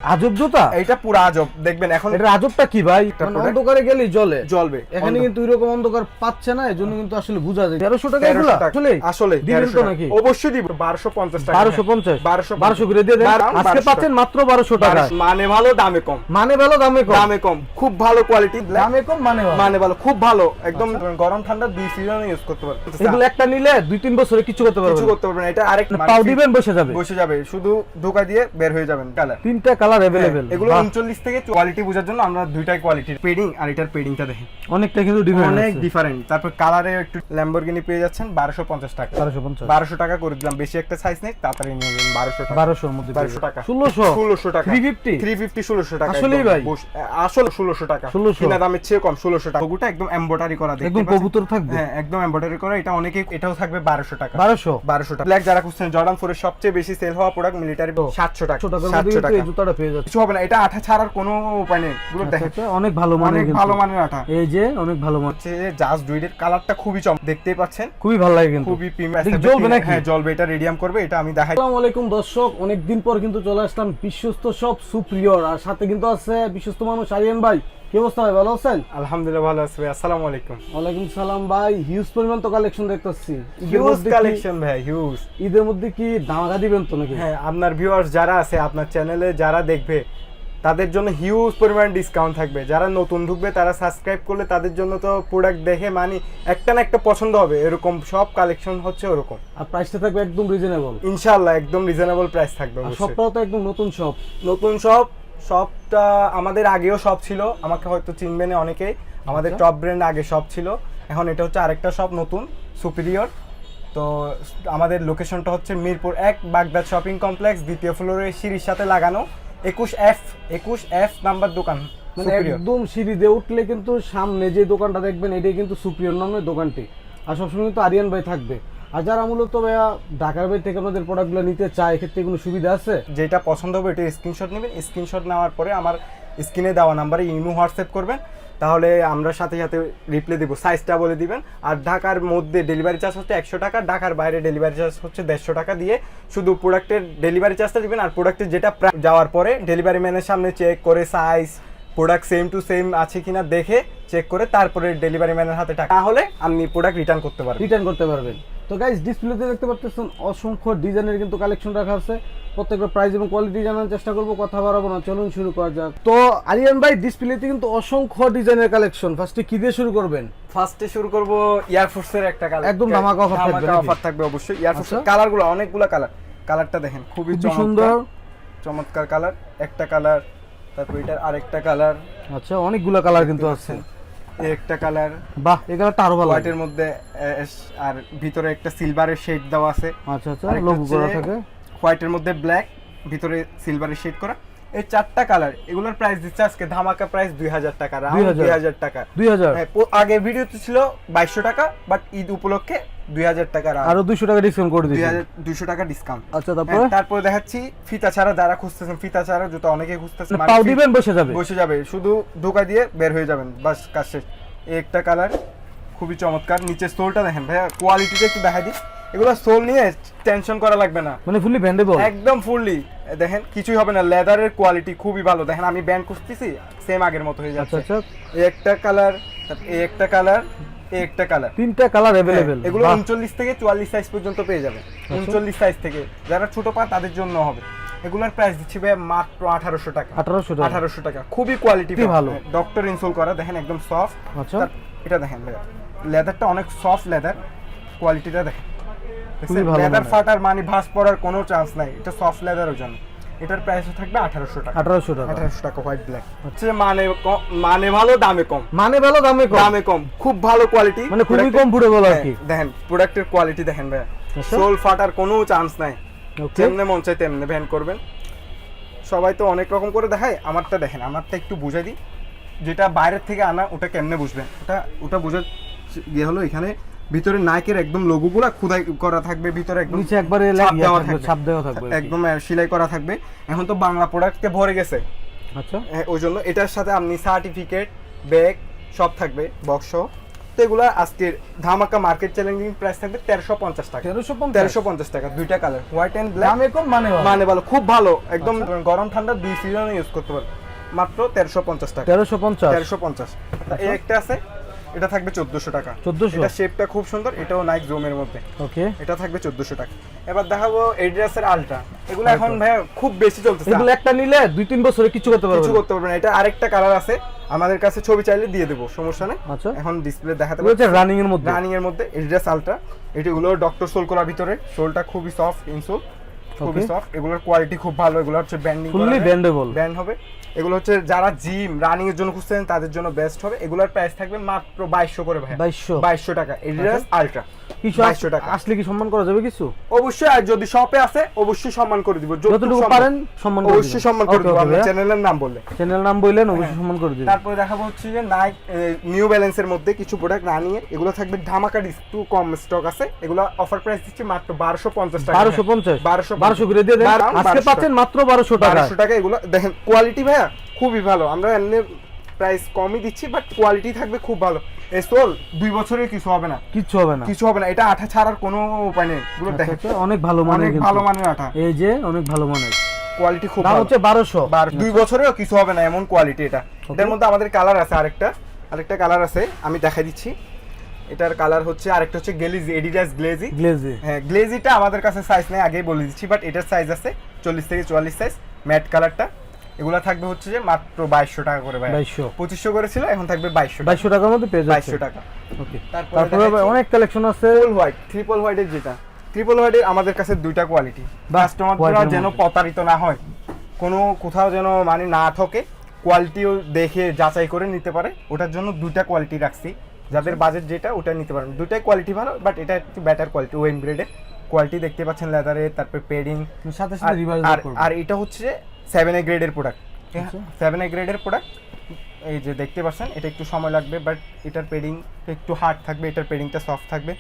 আজব জুতা, এটা পুরো আজব দেখবেন। এখন এটা আজবটা কি ভাই? অন্ধকারে গেলেই জ্বলবে। এখানে কিন্তু এরকম অন্ধকার পাচ্ছে না, এজন্য কিন্তু আসলে বোঝা যায়। 1300 টাকা এগুলা আসলে দিবেন তো নাকি? অবশ্যই দিব। 1250 টাকা। 1250 করে দিয়ে দেন। আজকে পাচ্ছেন মাত্র 1200 টাকা। মানে ভালো, দামে কম। মানে ভালো, দামে কম। দামে কম, খুব ভালো কোয়ালিটি। দামে কম, মানে ভালো, খুব ভালো। একদম গরম ঠান্ডা দুই সিজনে ইউজ করতে পারবেন। এগুলো একটা নিলে 2-3 বছরে কিছু করতে পারবেন। কিছু করতে পারবেন। এটা আরেকটা পাও দিবেন, বসে যাবে। শুধু ঢোকা দিয়ে বের হয়ে যাবেন। কালার তিনটা কালার अवेलेबल। এগুলো 39 থেকে কোয়ালিটি বোঝার জন্য আমরা দুইটাই কোয়ালিটি পেডিং আর এটার পেডিংটা দেখেন অনেকটা কিন্তু ডিফারেন্ট, অনেক ডিফারেন্ট। তারপর কালারে একটু ল্যাম্বরগিনি পেয়ে যাচ্ছেন 1250 টাকা। 1200 টাকা করে দিলাম। বেশি একটা সাইজ নেই, তাড়াতাড়ি নিয়ে যাবেন। 1200 টাকা। 1200 এর মধ্যে 1200 টাকা। 1600 টাকা। 350 1600 টাকা। আসলেই ভাই, আসলে 1600 টাকা। 1600 কিনা দামের চেয়ে কম। 1600 টাকা। লোগোটা একদম এমব্রয়ডারি করা, দেখতে একদম কবুতর থাকবে। হ্যাঁ, একদম এমব্রয়ডারি করা। এটা অনেকে এটাও থাকবে 1200 টাকা। 1200 টাকা। ব্ল্যাক যারা খুঁজছেন, জর্ডান 4 এর সবচেয়ে বেশি সেল হওয়া প্রোডাক্ট মিলিটারি 700 টাকা। 700 টাকা এই জুতাটা পেয়ে যাচ্ছে। কিছু হবে না, এটা আঠা ছাড়ার কোনো উপায় নেই। এগুলো দেখেন অনেক ভালো মানের, অনেক ভালো মানের আঠা। এই যে অনেক ভালো মান। হচ্ছে জাস্ট ডুইডের কালারটা খুবই চমৎকার, দেখতেই পাচ্ছেন, খুবই ভালো লাগে কিন্তু। খুবই প্রিমিয়াম। জ্বলবে নাকি? হ্যাঁ জ্বলবে। এটা রেডিয়াম করবে। এটা আমি দেখাই। আসসালামু আলাইকুম দর্শক, অনেকদিন পর কিন্তু চলে আসলাম বিশ্বস্ত সব সুপ্রিয়র, আর সাথে কিন্তু আছে বিশ্বস্ত মানুষ আরিয়ান ভাই। কি অবস্থা ভাই, ভালো আছেন? আলহামদুলিল্লাহ ভালো আছি ভাই। আসসালামু আলাইকুম। ওয়ালাইকুম সালাম ভাই। হিউজ পরিমাণ তো কালেকশন দেখতেছি। হিউজ কালেকশন ভাই, হিউজ। ঈদের মধ্যে কি ধামাকা দিবেন তো নাকি? হ্যাঁ, আপনার ভিউয়ার্স যারা আছে, আপনার চ্যানেলে যারা দেখবে, তাদের জন্য হিউজ পরিমাণ ডিসকাউন্ট থাকবে। যারা নতুন ঢুকবে, তারা সাবস্ক্রাইব করলে তাদের জন্য তো প্রোডাক্ট দেখে মানে একটা না একটা পছন্দ হবে। এরকম সব কালেকশন হচ্ছে ওরকম। আর প্রাইসটা থাকবে একদম রিজনেবল ইনশাআল্লাহ একদম রিজনেবল প্রাইস থাকবে। সবটাও তো একদম নতুন সব। নতুন সব। সবটা আমাদের আগেও সব ছিল, আমাকে হয়তো চিনবে না অনেকেই। আমাদের টপ ব্র্যান্ড আগে সব ছিল, এখন এটা হচ্ছে আরেকটা সব নতুন সুপিরিয়র। তো আমাদের লোকেশনটা হচ্ছে মিরপুর 1 বাগদাদ শপিং কমপ্লেক্স, দ্বিতীয় ফ্লোরে সিঁড়ির সাথে লাগানো 21F নাম্বার দোকান। মানে একদম সিঁড়ি দিয়ে উঠলে কিন্তু সামনে যে দোকানটা দেখবেন, এটাই কিন্তু সুপ্রিয়র নামের দোকানটি। আর সবসময় কিন্তু আরিয়ান ভাই থাকবে। আর যারা মূলত ভাইয়া ঢাকার বাইরে থেকে আমাদের প্রোডাক্টগুলো নিতে চায়, এক্ষেত্রে কোনো সুবিধা আছে? যেটা পছন্দ হবে এটা স্ক্রিনশট নেবেন। স্ক্রিনশট নেওয়ার পরে আমার স্ক্রিনে দেওয়া নাম্বারে ইমো হোয়াটসঅ্যাপ করবেন, তাহলে আমরা সাথে সাথে রিপ্লাই দিব। সাইজটা বলে দিবেন। আর ঢাকার মধ্যে ডেলিভারি চার্জ হচ্ছে 100 টাকা, ঢাকার বাইরে ডেলিভারি চার্জ হচ্ছে 150 টাকা দিয়ে শুধু প্রোডাক্টের ডেলিভারি চার্জটা দিবেন। আর প্রোডাক্টের যেটা যাওয়ার পরে ডেলিভারি ম্যানের সামনে চেক করে size, product same to same আছে কিনা দেখে চেক করে তারপরে ডেলিভারি ম্যানের হাতে টাকা, তাহলে আপনি প্রোডাক্ট রিটার্ন করতে পারবেন। তো গাইস, ডিসপ্লেতে দেখতে পাচ্ছেন অসংখ্য ডিজাইনের কিন্তু কালেকশন রাখা আছে। প্রত্যেকটা প্রাইস এবং কোয়ালিটি জানার চেষ্টা করব, কথা বাড়াবো না, চলুন শুরু করা যাক। তো আরিয়ান ভাই, ডিসপ্লেতে কিন্তু অসংখ্য ডিজাইনের কালেকশন। ফার্স্টে কি দিয়ে শুরু করবেন? ফার্স্টে শুরু করব এয়ারফোর্সের একটা কালার। একদম ধামাকা অফার থাকবে অবশ্যই। এয়ারফোর্সের কালারগুলো অনেকগুলো কালার। কালারটা দেখেন, খুবই সুন্দর চমৎকার কালার। একটা কালার, তারপর এটার আরেকটা কালার। আচ্ছা, অনেকগুলো কালার কিন্তু আছে। একটা কালার, বাহ, এই কালারটা আরো ভালো। হোয়াইটের মধ্যে আর ভিতরে একটা সিলভারের শেড দেওয়া আছে। আচ্ছা আচ্ছা, লোগো করা থাকে। হোয়াইটের মধ্যে ব্ল্যাক, ভিতরে সিলভারের শেড করা। এই চারটা কালার, এগুলোর প্রাইস দিচ্ছে আজকে ধামাকা প্রাইস 2000 টাকা। 2000 টাকা। 2000। আগে ভিডিওতে ছিল 2200 টাকা, বাট ঈদ উপলক্ষে 2000 টাকা আরো 200 টাকা ডিসকাউন্ট করে দিয়েছি। 200 টাকা ডিসকাউন্ট। আচ্ছা, তারপরে দেখাচ্ছি ফিতা ছাড়া। যারা খুঁজতেছেন ফিতা ছাড়া জুতা, অনেকে খুঁজতেছেন, পাও দিবেন, বসে যাবে, শুধু ঢোকা দিয়ে বের হয়ে যাবেন, বাস কাজ শেষ। এই একটা কালার, খুবই চমৎকার। নিচে সোলটা দেখেন ভাইয়া, কোয়ালিটিটা একটু দেখাই দিই। এগুলো সোল নিয়ে টেনশন করা লাগবে না, মানে ফুললি ব্যান্ডেবল, একদম ফুললি। দেখেন কিছুই হবে না, লেদারের কোয়ালিটি খুবই ভালো। দেখেন আমি ব্যান্ড করতেছি, সেম আগের মতো হয়ে যাচ্ছে। আচ্ছা, এই একটা কালার, এই একটা কালার, এই একটা কালার। তিনটা কালার अवेलेबल। এগুলো 39 থেকে 44 সাইজ পর্যন্ত পেয়ে যাবেন। 39 সাইজ থেকে যারা ছোট পা তাদের জন্য হবে। এগুলোর প্রাইস দিচ্ছি ভাই মাত্র 1800 টাকা। 1800 টাকা। খুবই কোয়ালিটি ভালো, ডক্টর ইনসোল করা। দেখেন একদম সফট। আচ্ছা, এটা দেখেন ভাই, লেদারটা অনেক সফট লেদার। কোয়ালিটিটা দেখেন, লেদার ফাটার মানে ভাঁজ পড়ার কোনো চান্স নাই। এটা সফট লেদারের জন্য। এটার প্রাইস থাকবে 1800 টাকা। 1800 টাকা হোয়াইট ব্ল্যাক। হচ্ছে মানে ভালো, দামে কম। দামে কম, খুব ভালো কোয়ালিটি, মানে খুবই কমফোর্টেবল আর কি। দেখেন প্রোডাক্টের কোয়ালিটি দেখেন ভাই, সোল ফাটার কোনো চান্স নাই। যেমনে মন চাই তেমনে ভ্যান করবেন। সবাই তো অনেক রকম করে দেখায়, আমারটা দেখেন, আমারটা একটু বুঝাই দিই। যেটা বাইরের থেকে আনা ওটা কেমনে বুঝবেন, ওটা বোঝার গিয়ে হলো এখানে ভিতরে নাইকের একদম লোগোগুলো খোদাই করা থাকবে, ভিতরে একদম নিচে একবারে ছাপ দেওয়া থাকবে, একদম সেলাই করা থাকবে। এখন তো বাংলা প্রোডাক্টে ভরে গেছে। আচ্ছা, ওই জন্য এটার সাথে আপনি সার্টিফিকেট, ব্যাগ সব থাকবে, বক্স। তো মুহূর্তে এগুলো আজকে ধামাকা মার্কেট চ্যালেঞ্জিং প্রাইস থাকবে 1350 টাকা। 1350 টাকা, দুইটা কালার হোয়াইট এন্ড ব্ল্যাক। দামে কম মানে ভালো, খুব ভালো, একদম গরম ঠান্ডা দুই সিজনে ইউজ করতে পারবে। মাত্র 1350 টাকা। 1350। এই একটা আছে, এটা থাকবে 1400 টাকা। 1400। এটা শেপটা খুব সুন্দর, এটাও নাইক জোমের মধ্যে। ওকে, এটা থাকবে 1400 টাকা। এবার দেখাবো এডিডাসের আলট্রা। এগুলো এখন ভাই খুব বেশি চলতেছে। এগুলো একটা নিলে 2-3 বছরে কিছু করতে পারবে কিছু করতে পারবে না। এটা আরেকটা কালার আছে, আমাদের কাছে ছবি চাইলে দিয়ে দেবো, সমস্যা নেই। আচ্ছা, এখন ডিসপ্লে দেখাতে এটা রানিং এর মধ্যে। রানিং এর মধ্যে এডিডাস আলট্রা। এগুলো ডক্টর সোল করা ভিতরে, সোলটা খুবই সফট, ইনসোল খুবই সফট। এগুলোর কোয়ালিটি খুব ভালো। এগুলো হচ্ছে ব্যান্ডিং, ফুললি ব্যান্ডেবল ব্যান্ড হবে। এগুলো হচ্ছে যারা জিম রানিং এর জন্য খুঁজছেন তাদের জন্য বেস্ট হবে। এগুলোর প্রাইস থাকবে মাত্র 2200 করে ভাই। 2200 টাকা এডিডাস আলট্রা। 2200 টাকা। আসলে কি সম্মান করা যাবে কিছু? অবশ্যই, আর যদি শপে আছে অবশ্যই সম্মান করে দিব, যতটুকু পারেন সম্মান করে দিবেন। অবশ্যই সম্মান করে দিব। আপনি চ্যানেলের নাম বললে, চ্যানেল নাম বললেন অবশ্যই সম্মান করে দিবেন। তারপরে দেখাবো হচ্ছে যে নাইক নিউ ব্যালেন্সের মধ্যে কিছু প্রোডাক্ট রানিং এর। এগুলো থাকবে ধামাকা একটু কম স্টক আছে। এগুলো অফার প্রাইস দিচ্ছি মাত্র 1250 টাকা। 1250 করে দিয়ে দেন। আজকে পাচ্ছেন মাত্র 1200 টাকা। 1200 টাকা। এগুলো দেখেন কোয়ালিটি ভাইয়া খুবই ভালো। আমরা এমনি প্রাইস কমই দিচ্ছি, বাট কোয়ালিটি থাকবে খুব ভালো। এই সোল 2 বছরে কিছু হবে না, কিচ্ছু হবে না, কিছু হবে না। এটা আঠা ছাড়ার কোনো উপায় নেই। এগুলো দেখেন অনেক ভালো মানের, অনেক ভালো মানের আঠা। এই যে অনেক ভালো মানের, কোয়ালিটি খুব দাম ভালো। হচ্ছে 1200। 2 বছরেও কিছু হবে না এমন কোয়ালিটি এটা। এটার মধ্যে আমাদের কালার আছে, আরেকটা কালার আছে, আমি দেখাই দিচ্ছি। এটার কালার হচ্ছে, আরেকটা হচ্ছে গ্লেজি, এডিডাস গ্লেজি। হ্যাঁ, গ্লেজিটা আমাদের কাছে সাইজ নেই, আগেই বলে দিচ্ছি, বাট এটার সাইজ আছে 40 থেকে 44 সাইজ, ম্যাট কালারটা। এগুলা থাকবে হচ্ছে যে মাত্র 2200 টাকা করে ভাই। 2500 করে ছিল, এখন থাকবে 2200 টাকার মধ্যে পেয়ে যাচ্ছে। 2200 টাকা। ওকে, তারপরে অনেক কালেকশন আছে। ফুল হোয়াইট, ট্রিপল হোয়াইটের যেটা, ট্রিপল হোয়াইটের আমাদের কাছে দুইটা কোয়ালিটি। কাস্টমাররা যেন প্রতারিত না হয়, কোনো কোথাও যেন মানে না ঠকে, কোয়ালিটিও দেখে যাচাই করে নিতে পারে, ওটার জন্য দুইটা কোয়ালিটি রাখছি। যাদের বাজেট যেটা ওটা নিতে পারেন। দুইটাই কোয়ালিটি ভালো, বাট এটা একটু বেটার কোয়ালিটি, ওয়েন গ্রেডের কোয়ালিটি দেখতে পাচ্ছেন, লেদারে, তারপর পেডিং সাথে সাথে রিভাইজ করব। আর এটা হচ্ছে 7A গ্রেডের প্রোডাক্ট। 7A গ্রেডের প্রোডাক্ট, এই যে দেখতে পাচ্ছেন, এটা একটু সময় লাগবে, বাট এটার পেডিং একটু হার্ড থাকবে, এটার পেডিংটা সফট থাকবে,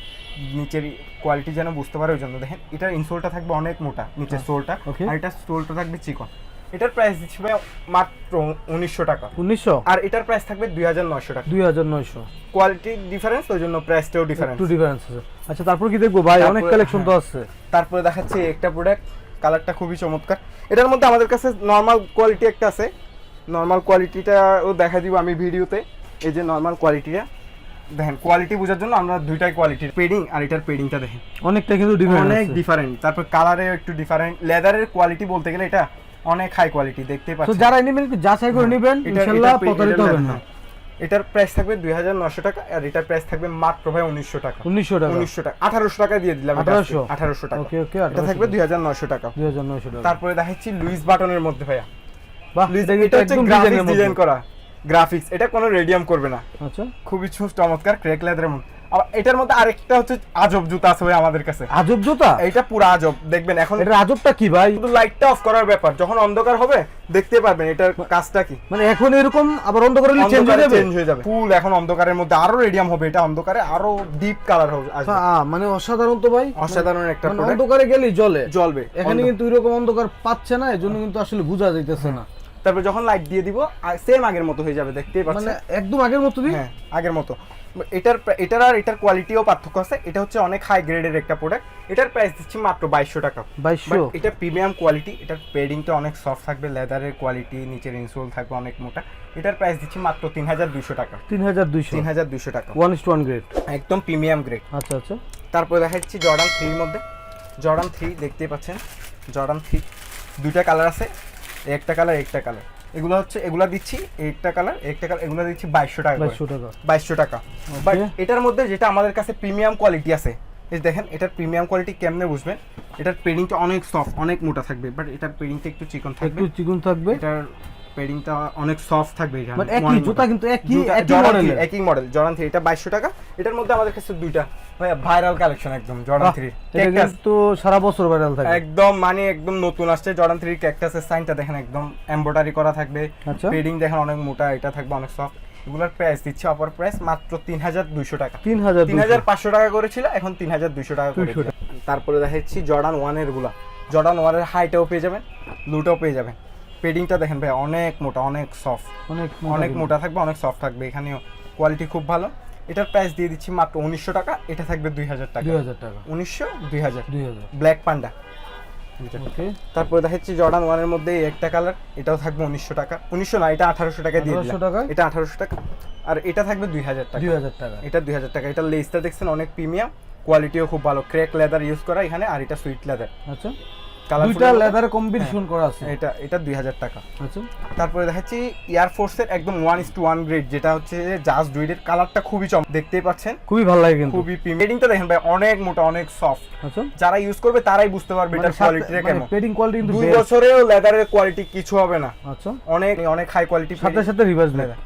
নিচের কোয়ালিটি যেন বুঝতে পারে ওই জন্য। দেখেন এটার ইনসোলটা থাকবে অনেক মোটা, নিচের সোলটা, আর এটার সোলটা থাকবে চিকন। এটার প্রাইস দিচ্ছি ভাই মাত্র 1900 টাকা। 1900। আর এটার প্রাইস থাকবে 2900 টাকা। 2900। কোয়ালিটি ডিফারেন্স, ওই জন্য প্রাইসটাও ডিফারেন্স, একটু ডিফারেন্স আছে। আচ্ছা, তারপর কি দেখবো ভাই? অনেক কালেকশন তো আছে। তারপরে দেখাচ্ছি একটা প্রোডাক্ট, কালারটা খুবই চমৎকার। এটার মধ্যে আমাদের কাছে নরমাল কোয়ালিটি একটা আছে, নরমাল কোয়ালিটিটাও দেখা দিব আমি ভিডিওতে। এই যে নরমাল কোয়ালিটিটা দেখেন, কোয়ালিটি বোঝার জন্য আমরা দুইটাই কোয়ালিটির পেডিং আর এটার পেডিংটা দেখেন, অনেকটা কিন্তু ডিফারেন্ট, অনেক ডিফারেন্ট। তারপর কালারেও একটু ডিফারেন্ট। লেদারের কোয়ালিটি বলতে গেলে এটা অনেক হাই কোয়ালিটি, দেখতে তো পাচ্ছেন। যারা নেবেন একটু যাচাই করে নেবেন, ইনশাআল্লাহ প্রতারিত হবেন না। এটার প্রাইস থাকবে 2900 টাকা, আর এটার প্রাইস থাকবে মাত্র ভাই 1900 টাকা। 1900 টাকা, 1800 টাকা দিয়ে দিলাম। 1800 টাকা। ওকে ওকে, এটা থাকবে 2900 টাকা। 2900 টাকা। তারপরে দেখাচ্ছি লুইস বাটনের মধ্যে ভাইয়া। বাহ, এটা হচ্ছে গ্রাফিক্স ডিজাইন করা, গ্রাফিক্স, এটা কোনো রেডিয়াম করবে না। আচ্ছা, খুবই চমৎকার, ক্র্যাক লেদারের মধ্যে। আবার এটার মধ্যে আরেকটা হচ্ছে আজব জুতা আছে ভাই আমাদের কাছে। আজব জুতা? এটা পুরো আজব, দেখবেন এখন। এটা আজবটা কি ভাই? শুধু লাইটটা অফ করার ব্যাপার, যখন অন্ধকার হবে দেখতে পারবেন এটার কাজটা কি। মানে এখন এরকম, আবার অন্ধকারে চেঞ্জ হয়ে যাবে। ফুল এখন অন্ধকারের মধ্যে আরো রেডিয়াম হবে, এটা অন্ধকারে আরো ডিপ কালার হবে। মানে অসাধারণ তো ভাই, অসাধারণ একটা প্রোডাক্ট। অন্ধকারে গেলেই জ্বলবে। এখানে কিন্তু এরকম অন্ধকার পাচ্ছে না, এজন্য কিন্তু আসলে বোঝা যাইতেছে না। তারপর যখন লাইট দিয়ে দিব সেম আগের মতো হয়ে যাবে, দেখতেই পাচ্ছেন। মানে একদম আগের মতো দিই। হ্যাঁ, আগের মতো। এটার আর এটার কোয়ালিটিও পার্থক্য আছে। এটা হচ্ছে অনেক হাই গ্রেডের একটা প্রোডাক্ট। এটার প্রাইস দিচ্ছি মাত্র 2200 টাকা। 2200। এটা প্রিমিয়াম কোয়ালিটি, এটার পেডিংটা অনেক সফট থাকবে, লেদারের কোয়ালিটি, নিচের ইনসোল থাকবে অনেক মোটা। এটার প্রাইস দিচ্ছি মাত্র 3200 টাকা। 3200 টাকা। 1:1 গ্রেড, একদম প্রিমিয়াম গ্রেড। আচ্ছা আচ্ছা। তারপরে দেখাচ্ছি জর্ডান 3 এর মধ্যে। জর্ডান 3 দেখতেই পাচ্ছেন, জর্ডান 3 দুইটা কালার আছে, একটা কালার একটা কালার। এগুলো হচ্ছে, এগুলা দিচ্ছি একটা কালার একটা কালার, এগুলো দিচ্ছি 2200 টাকা। 2200 টাকা। বাট এটার মধ্যে যেটা আমাদের কাছে প্রিমিয়াম কোয়ালিটি আছে, এই দেখেন এটার প্রিমিয়াম কোয়ালিটি কেমনে বুঝবেন। এটার পেডিংটা অনেক সফট, অনেক মোটা থাকবে, বাট এটার পেডিংটা একটু চিকন থাকবে। এটার পেডিংটা অনেক সফট থাকবে। এটা মানে একই জুতা, কিন্তু একই মডেল জর্ডান 3। এটা 2200 টাকা। এটার মধ্যে আমাদের কাছে দুইটা ভাই ভাইরাল কালেকশন, একদম জর্ডান 3 এটা কিন্তু সারা বছর ভাইরাল থাকে, একদম মানে একদম নতুন আসছে। জর্ডান 3 ক্যাকটাসের সাইনটা দেখেন, একদম এমব্রয়ডারি করা থাকবে। পেডিং দেখেন অনেক মোটা, এটা থাকবে অনেক সফট। এগুলোর প্রাইস দিচ্ছে অফার প্রাইস মাত্র 3200 টাকা। 3500 টাকা করেছিল, এখন 3200 টাকা করে। তারপরে দেখাচ্ছি জর্ডান 1 এর গুলা। জর্ডান 1 এর হাইটাও পেয়ে যাবেন, লুটাও পেয়ে যাবেন। পেডিংটা দেখেন ভাই অনেক মোটা, অনেক সফট, অনেক মোটা থাকবে, অনেক সফট থাকবে। এখানেও কোয়ালিটি খুব ভালো। এটার প্রাইস দিয়ে দিচ্ছি মাত্র 1900 টাকা, এটা থাকবে 2000 টাকা। 2000 টাকা, 1900 2000 2000। ব্ল্যাক পান্ডা। ওকে, তারপরে দেখাচ্ছি জর্ডান 1 এর মধ্যে এই একটা কালার, এটাও থাকবে 1900 টাকা। 1900 না, এটা 1800 টাকা দিয়ে 1800 দিলাম। টাকায়? এটা 1800 টাকা। আর এটা থাকবে 2000 টাকা। 2000 টাকা। এটা 2000 টাকা। এটা লেসটা দেখছেন অনেক প্রিমিয়াম, কোয়ালিটিও খুব ভালো, ক্র্যাক লেদার ইউজ করা এখানে, আর এটা সুইট লেদার। আচ্ছা, কালারফুল দুইটা লেদার কম্বিনেশন করা আছে। এটা 2000 টাকা। আচ্ছা, তারপরে দেখাচ্ছি এয়ার ফোর্সের একদম 1:1 গ্রেড, যেটা হচ্ছে জাস্ট ডুইডের কালারটা খুবই দেখতেই পাচ্ছেন, খুবই ভালো লাগে কিন্তু। খুবই প্রিমিয়ামটা দেখেন ভাই, অনেক মোটা, অনেক সফট। আচ্ছা, যারা ইউজ করবে তারাই বুঝতে পারবে এটার কোয়ালিটিটা কেমন। পেডিং কোয়ালিটি কিন্তু 2 best। বছরেও লেদারের কোয়ালিটি কিছু হবে না, আচ্ছা, অনেক অনেক হাই কোয়ালিটি। সাথে সাথে রিভার্স লেদার।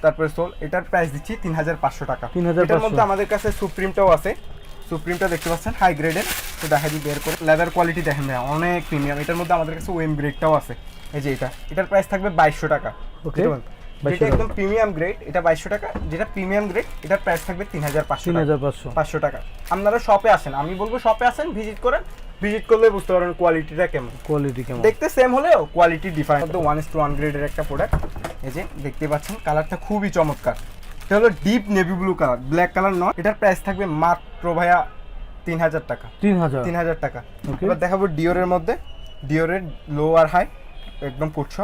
তারপরে সোল, এটার প্রাইস দিচ্ছি 3500 টাকা। 3500 এটার মধ্যে আমাদের কাছে সুপ্রিমটাও আছে, সুপ্রিমটা দেখতে পাচ্ছেন হাই গ্রেডের, তো দেখা দিই বের করে। লেদার কোয়ালিটি দেখেন ভাই, অনেক প্রিমিয়াম। এটার মধ্যে আমাদের কাছে ওএম গ্রেডটাও আছে, এই যে এটার প্রাইস থাকবে 2200 টাকা। ওকে, যেটা একদম প্রিমিয়াম গ্রেড এটা 2200 টাকা, যেটা প্রিমিয়াম গ্রেড এটার প্রাইস থাকবে 3500 টাকা। আপনারা শপে আসেন, আমি বলবো শপে আসেন, ভিজিট করেন, ভিজিট করলে বুঝতে পারবেন কোয়ালিটিটা কেমন। কোয়ালিটি কেমন দেখতে সেম হলেও কোয়ালিটি ডিফারেন্ট। তো 1:1 গ্রেডের একটা প্রোডাক্ট, এই যে দেখতে পাচ্ছেন কালারটা খুবই চমৎকার। এটা হলো deep navy blue colour, black colour নয়। এটার প্রাইস থাকবে মাত্র ভাইয়া 3000 টাকা। 3000 টাকা। এবার দেখাবো ডিওরের মধ্যে, ডিওরের লো আর হাই একদম পুচ্ছ।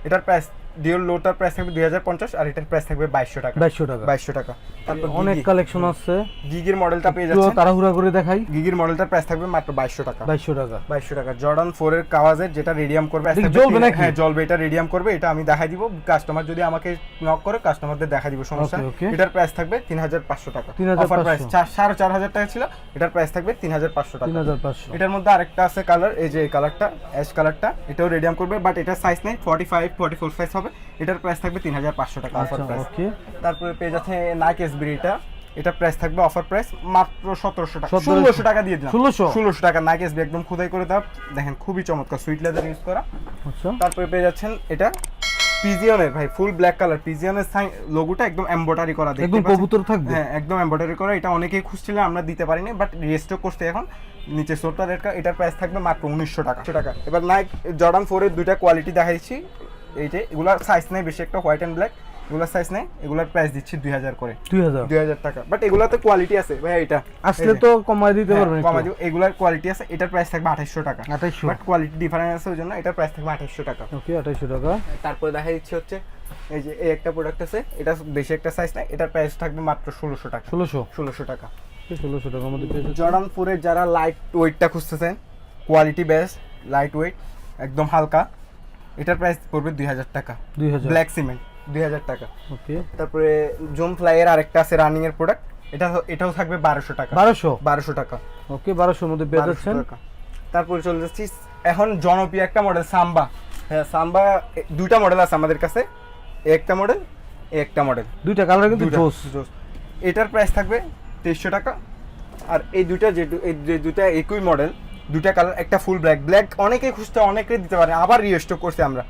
এটার প্রাইস, ডিওর লোটার প্রাইস থাকবে 2050, আর এটার প্রাইস থাকবে 2200 টাকা। 2200 টাকা। তারপর অনেক কালেকশন আছে। গিগের মডেলটা পেয়ে তো যাচ্ছেন, তাড়াহুড়া করে দেখাই। গিগের মডেলটার প্রাইস থাকবে মাত্র 2200 টাকা। 2200 টাকা। জর্ডান 4 এর কাওয়াজের, যেটা রেডিয়াম করবে, জ্বলবে নাকি? হ্যাঁ জ্বলবে, এটা রেডিয়াম করবে। এটা আমি দেখাই দিব, কাস্টমার যদি আমাকে নক করে কাস্টমারদের দেখাই দিব, সমস্যা নেই। Okay, okay. এটার প্রাইস থাকবে 3500 টাকা। 3500 অফার প্রাইস 4500 টাকা ছিল, এটার প্রাইস থাকবে 3500 টাকা। 3500। এটার মধ্যে আরেকটা আছে কালার, এই যে এই কালারটা, অ্যাশ কালারটা, এটাও রেডিয়াম করবে, বাট এটার সাইজ নেই, 45 44 সাইজ হবে। এটার প্রাইস থাকবে 3500 টাকা অফার আচ্ছা, প্রাইস। ওকে। তারপরে পেয়ে যাচ্ছে নাইক এসবি, এটার প্রাইস থাকবে অফার প্রাইস মাত্র 1700 টাকা। 1700 1600 টাকা দিয়ে দিলাম। 1600 টাকা নাইক এসবি, একদম খোদাই করে দাও, দেখেন খুবই চমৎকার, সুইট লেদার ইউজ করা। আচ্ছা, তারপরে পেয়ে যাচ্ছেন এটা পিজিয়নের, ভাই ফুল ব্ল্যাক কালার, পিজিয়নের লোগোটা একদম এমব্রয়ডারি করা, দেখতে একদম পাচ্ছেন? কবুতর থাকবে। হ্যাঁ, একদম এমব্রয়ডারি করা। এটা অনেকেই খুঁজছিলেন, আমরা দিতে পারিনি, বাট রেস্টক করতে এখন নিচে সোলটা রেড কালার। এটার প্রাইস থাকবে মাত্র 1900 টাকা। এবার নাইক জর্ডান 4 এর দুইটা কোয়ালিটি দেখাইছি, এই যে এগুলার সাইজ নেই বেশি, একটা হোয়াইট এন্ড ব্ল্যাক, এগুলার সাইজ নেই, এগুলার প্রাইস দিচ্ছি 2000 করে। 2000 টাকা। বাট এগুলাতে কোয়ালিটি আছে ভাই, এটা আসলে তো কমাই দিতে পারবেন, কমাই দিব। এগুলার কোয়ালিটি আছে, এটার প্রাইস থাকবে 2800 টাকা। 2800। বাট কোয়ালিটি ডিফারেন্স আছে, ওই জন্য এটার প্রাইস থাকবে 2800 টাকা। ওকে, 2800 টাকা। তারপরে দেখা দিচ্ছে হচ্ছে এই যে এই একটা প্রোডাক্ট আছে, এটা বেশি একটা সাইজ না, এটার প্রাইস থাকবে মাত্র 1600 টাকা। 1600 টাকা। 1600 টাকার মধ্যে পেয়ে যাচ্ছেন। জর্ডান 4 এর যারা লাইট ওয়েটটা খুঁজতেছেন, কোয়ালিটি বেস্ট, লাইট ওয়েট, একদম হালকা, এটার প্রাইস পড়বে 2000 টাকা। 2000। ব্ল্যাক সিমেন্ট 2000 টাকা। ওকে, তারপরে জুম ফ্লাই এর আরেকটা আছে রানিং এর প্রোডাক্ট, এটাও থাকবে 1200 টাকা। 1200 টাকা। ওকে, 1200 এর মধ্যে পেয়ে যাচ্ছেন। তারপরে চলে যাচ্ছি এখন জনপ্রিয় একটা মডেল সাম্বা। হ্যাঁ, সাম্বা দুইটা মডেল আছে আমাদের কাছে, একটা মডেল, একটা মডেল, দুইটা কালার কিন্তু জোস। এটার প্রাইস থাকবে 2300 টাকা। আর এই দুইটা যে দুইটা একই মডেল, দুইটা কালার, একটা ফুল ব্ল্যাক, অনেকেই খুঁজতে, অনেকেই দিতে পারে, আবার রিস্টক করছে আমরা।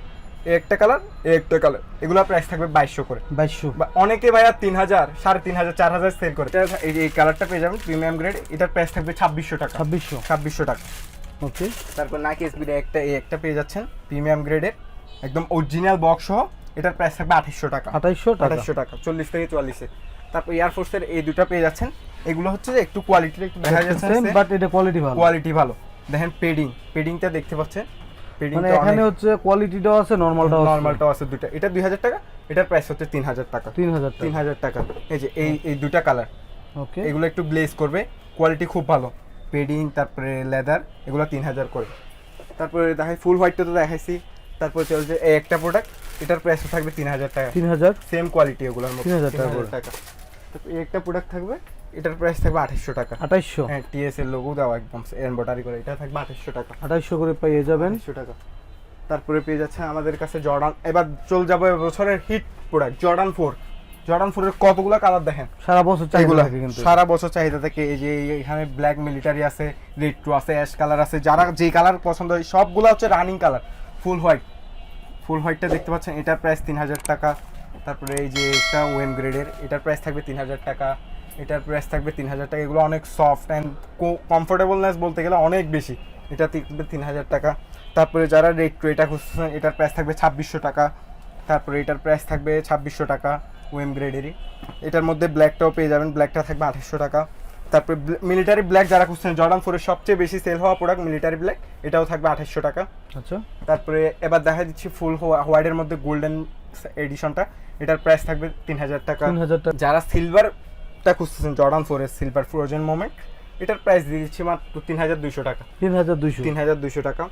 একটা কালার, একটা কালার, এগুলোর প্রাইস থাকবে 2200 করে। 2200। অনেকে ভাইয়া 3000, 3500, 4000 সেল করে। এই কালারটা পেয়ে যাবেন প্রিমিয়াম গ্রেড, এটার প্রাইস থাকবে 2600 টাকা। 2600 টাকা। ওকে, তারপর নাইক এসবি একটা পেয়ে যাচ্ছেন প্রিমিয়াম গ্রেডের, একদম অরিজিনাল বক্স সহ, এটার প্রাইস থাকবে 2800 টাকা। 2800 টাকা, 40 থেকে 44-এ। তারপর এয়ার ফোর্সের এই দুটো পেয়ে যাচ্ছেন, এগুলো হচ্ছে যে একটু কোয়ালিটিটা একটু দেখা যাচ্ছে, বাট এটা কোয়ালিটি ভালো। দেখেন পেডিংটা দেখতে পাচ্ছেন, মানে এখানে হচ্ছে কোয়ালিটিটাও আছে, নরমালটাও আছে দুটো। এটা 2000 টাকা, এটার প্রাইস হচ্ছে 3000 টাকা। 3000 টাকা। এই যে এই দুটো কালার, ওকে, এগুলো একটু গ্লেজ করবে, কোয়ালিটি খুব ভালো, পেডিং, তারপরে লেদার, এগুলো 3000 করে। তারপরে দেখাই ফুল হোয়াইটটা তো দেখাইছি। তারপরে চলছে এই একটা প্রোডাক্ট, এটার প্রাইস থাকবে 3000 টাকা। 3000, সেম কোয়ালিটি, এগুলোর মধ্যে 3000 টাকা। তারপর এই একটা প্রোডাক্ট থাকবে, এটার প্রাইস থাকবে 2800 টাকা। 2800। হ্যাঁ, টিএস এর লোগো দেওয়া একদম এমব্রয়ডারি করে, এটা থাকবে 2800 টাকা। 2800 করে পেয়ে যাবেন। 2800 টাকা। তারপরে পেয়ে যাচ্ছে আমাদের কাছে জর্ডান, এবার চল যাবো বছরের হিট প্রোডাক্ট জর্ডান 4। জর্ডান 4 এর কতগুলো কালার দেখেন, সারা বছর চাহিদা থাকে কিন্তু, সারা বছর চাহিদা থাকে। এই যে এখানে ব্ল্যাক মিলিটারি আছে, রেড টু আছে, অ্যাশ কালার আছে, যারা যে কালার পছন্দ হয় সবগুলো হচ্ছে রানিং কালার। ফুল হোয়াইটটা দেখতে পাচ্ছেন, এটার প্রাইস 3000 টাকা। তারপরে এই যে একটা ওএম গ্রেডের, এটার প্রাইস থাকবে 3000 টাকা। এটার প্রাইস থাকবে 3000 টাকা। এগুলো অনেক সফট অ্যান্ড কমফোর্টেবলনেস বলতে গেলে অনেক বেশি, এটা থাকবে 3000 টাকা। তারপরে যারা রেড টু এটা খুঁজছেন, এটার প্রাইস থাকবে 2600 টাকা। তারপরে এটার প্রাইস থাকবে 2600 টাকা। ওএম গ্রেডেরই। এটার মধ্যে ব্ল্যাকটাও পেয়ে যাবেন, ব্ল্যাকটা থাকবে 2800 টাকা। তারপরে মিলিটারি ব্ল্যাক যারা খুঁজছেন, জর্ডান 4 এর সবচেয়ে বেশি সেল হওয়া প্রোডাক্ট মিলিটারি ব্ল্যাক, এটাও থাকবে 2800 টাকা। আচ্ছা, তারপরে এবার দেখা দিচ্ছি ফুল হোয়াইটের মধ্যে গোল্ডেন এডিশনটা, এটার প্রাইস থাকবে 3000 টাকা। 3000 টাকা। যারা সিলভারটা খুঁজতেছেন, জর্ডান 4 এর সিলভার ফ্রোজেন মোমেন্ট, এটার প্রাইস দিয়ে দিচ্ছি মাত্র 3200 টাকা। 3200 টাকা।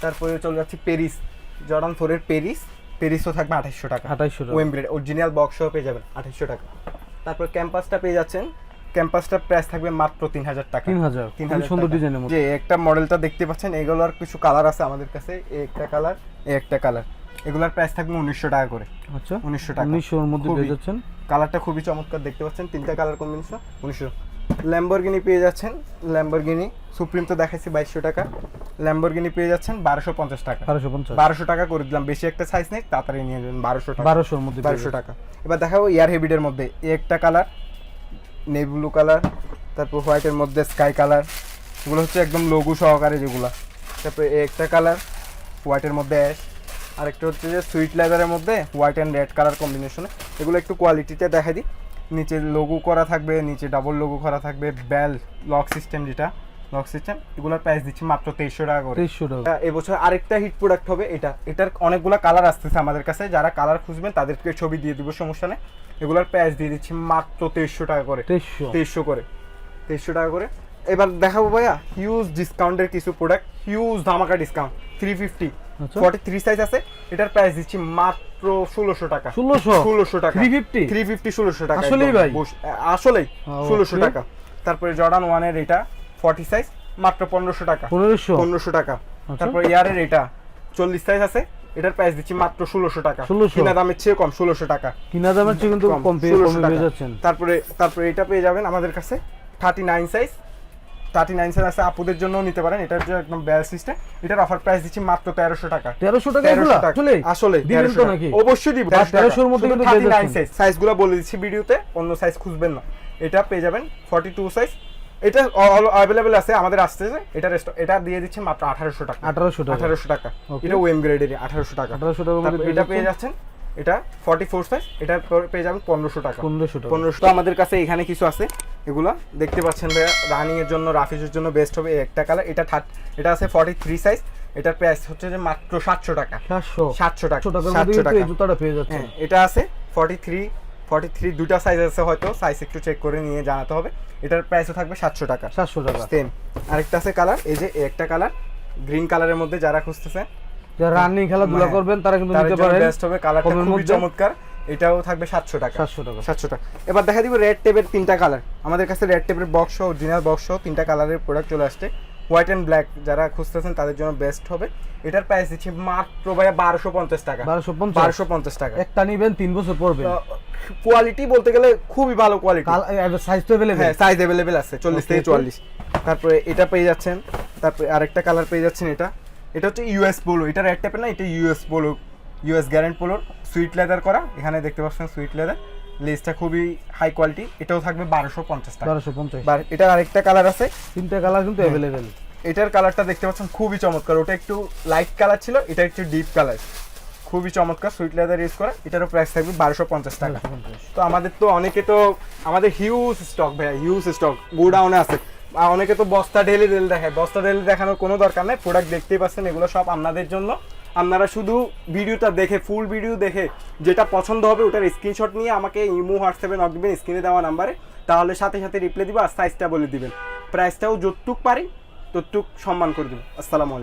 তারপরে চলে যাচ্ছি পেরিস, জর্ডান 4 এর পেরিসও থাকবে 2800 টাকা। 2800 টাকা। ওএম গ্রেড অরিজিনাল বক্স সহ পেয়ে যাবেন 2800 টাকা। তারপর ক্যাম্পাসটা পেয়ে যাচ্ছেন, ক্যাম্পাসটার প্রাইস থাকবে মাত্র 3000 টাকা। 3000 খুব সুন্দর ডিজাইনের মধ্যে। যে একটা মডেলটা দেখতে পাচ্ছেন, এগুলোর কিছু কালার আছে আমাদের কাছে, এই একটা কালার, এই একটা কালার, এগুলোর প্রাইস থাকবে 1900 টাকা করে। আচ্ছা, 1900 টাকা। 1900 এর মধ্যে পেয়ে যাচ্ছেন। কালারটা খুবই চমৎকার দেখতে পাচ্ছেন, তিনটা কালার কম্বিনেশন 1900। ল্যাম্বরগিনি পেয়ে যাচ্ছেন, ল্যাম্বরগিনি সুপ্রিম তো দেখাইছি 2200 টাকা, ল্যাম্বরগিনি পেয়ে যাচ্ছেন 1250 টাকা। 1200 টাকা করে দিলাম, বেশি একটা সাইজ নেই, তাড়াতাড়ি নিয়ে যাবেন। 1200 টাকা, 1200 এর মধ্যে 1200 টাকা। এবার দেখাবো এয়ার হেভিডের মধ্যে, এই একটা কালার নেভি ব্লু কালার, তারপর হোয়াইটের মধ্যে স্কাই কালার, এগুলো হচ্ছে একদম লোগো সহকারে যেগুলো। তারপরে এই একটা কালার হোয়াইটের মধ্যে অ্যাশ, আরেকটা হচ্ছে যে সুইট লেদারের মধ্যে হোয়াইট অ্যান্ড রেড কালার কম্বিনেশনে। এগুলো একটু কোয়ালিটিটা দেখা দিই, নিচে লোগো করা থাকবে, নিচে ডাবল লোগো করা থাকবে, বেল লক সিস্টেম, যেটা লক সিস্টেম, এগুলোর প্রাইস দিচ্ছি মাত্র 2300 টাকা করে। 2300 টাকা। এবছর আরেকটা হিট প্রোডাক্ট হবে এটা, এটার অনেকগুলো কালার আসতেছে আমাদের কাছে, যারা কালার খুঁজবেন তাদেরকে ছবি দিয়ে দিব, সমস্যা নেই। এগুলোর প্রাইস দিয়ে দিচ্ছি মাত্র 2300 টাকা করে। 2300 করে, 2300 টাকা করে। এবার দেখাবো ভাইয়া হিউজ ডিসকাউন্টের কিছু প্রোডাক্ট, হিউজ ধামাকা ডিসকাউন্ট 350 43 সাইজ আছে, এটার প্রাইস দিচ্ছি মাত্র 1600 টাকা। 1600 টাকা 350 1600 টাকা। আসলেই ভাই, আসলেই 1600 টাকা। তারপরে জর্ডান 1 এর এটা 40 সাইজ মাত্র 1500 টাকা। 1500 টাকা। তারপর এয়ারের এটা 40 সাইজ আছে, এটার প্রাইস দিচ্ছি মাত্র 1600 টাকা। কিনা দামের চেয়ে কম, 1600 টাকা কিনা দামের চেয়ে কিন্তু কম পেয়ে যাচ্ছেন। তারপরে এটা পেয়ে যাবেন আমাদের কাছে 39 সাইজ, 39 সাইজ আছে, আপুদের জন্য নিতে পারেন, এটার যে একদম ব্যাল সিস্টেম। এটার অফার প্রাইস দিচ্ছি মাত্র 1300 টাকা। 1300 টাকা এগুলো আসলে দিবেন তো নাকি? অবশ্যই দিব। 1300 এর মধ্যে কিন্তু 39 সাইজ, সাইজগুলো বলে দিচ্ছি ভিডিওতে, অন্য সাইজ খুঁজবেন না। এটা পেয়ে যাবেন 42 সাইজ, এটা अवेलेबल আছে আমাদের আসতেছে। এটা দিয়ে দিচ্ছি মাত্র 1800 টাকা। 1800 টাকা। এটা ওএম গ্রেডের 1800 টাকা। 1800 টাকা মধ্যে এটা পেয়ে যাচ্ছেন, এটা 44 সাইজ, এটা পেয়ে যাবেন 1500 টাকা। 1500 আমাদের কাছে এখানে কিছু আছে, এগুলা দেখতে পাচ্ছেন ভাইয়া, রানিং এর জন্য, রাফিজের জন্য বেস্ট হবে। একটা কালার, এটা আছে 43 সাইজ, এটার প্রাইস হচ্ছে যে মাত্র 700 টাকা। 700 টাকা এই জুতাটা পেয়ে যাচ্ছেন। এটা আছে 43 দুইটা সাইজ আছে, হয়তো সাইজ একটু চেক করে নিয়ে জানাতে হবে। এটার প্রাইসও থাকবে 700 টাকা। 700 টাকা সেম। আরেকটা আছে কালার, এই যে একটা কালার গ্রিন কালারের মধ্যে, যারা খুঁজতেছেন, যারা রানিং খেলাধুলা করবেন তারা কিন্তু নিতে পারেন, বেস্ট হবে। কালারটা খুবই চমৎকার, এটাও থাকবে 700 টাকা। 700 টাকা। এবার দেখা দিব রেড টেপের তিনটা কালার, আমাদের কাছে রেড টেপের বক্স সহ, অরিজিনাল বক্স সহ তিনটা কালারের প্রোডাক্ট চলে আসছে। হোয়াইট এন্ড ব্ল্যাক যারা খুঁজতেছেন তাদের জন্য বেস্ট হবে। এটার প্রাইস দিচ্ছি মাত্র ভাইয়া 1250 টাকা। 1250 টাকা। একটা নিবেন 3 বছর পড়বে। কোয়ালিটি বলতে গেলে খুবই ভালো কোয়ালিটি। সাইজ তো अवेलेबल, হ্যাঁ সাইজ अवेलेबल আছে 40 থেকে 44। তারপরে এটা পেয়ে যাচ্ছেন, তারপরে আরেকটা কালার পেয়ে যাচ্ছেন, এটা হচ্ছে ইউএস পোলো, এটা রেড টেপের না, এটা ইউএস পোলো, ইউএস গ্যারেন্ট পোলোর সুইট লেদার করা। এখানে দেখতে পাচ্ছেন সুইট লেদার, লেসটা খুবই হাই কোয়ালিটি, এটাও থাকবে 1250 টাকা। 1250। এটা আরেকটা কালার আছে, তিনটা কালার কিন্তু अवेलेबल। এটার কালারটা দেখতে পাচ্ছেন খুবই চমৎকার, ওটা একটু লাইট কালার ছিল, এটা একটু ডিপ কালার, খুবই চমৎকার সুইট লেদার ইউজ করা। এটারও প্রাইস থাকবে 1250 টাকা। তো আমাদের হিউজ স্টক ভাইয়া, হিউজ স্টক গোডাউনে আছে। অনেকে তো বস্তা ঢেলে দেখায়, বস্তা ঢেলে দেখানোর কোনো দরকার নেই, প্রোডাক্ট দেখতেই পাচ্ছেন, এগুলো সব আপনাদের জন্য। আপনারা শুধু ভিডিওটা দেখে, ফুল ভিডিও দেখে যেটা পছন্দ হবে ওটার স্ক্রিনশট নিয়ে আমাকে ইমো হোয়াটসঅ্যাপে নক দিবেন স্ক্রিনে দেওয়া নাম্বারে, তাহলে সাথে সাথে রিপ্লাই দিব আর সাইজটা বলে দিবেন। প্রাইসটাও যতটুক পারি ততটুক সম্মান করে দেবেন। আসসালামু আলাইকুম।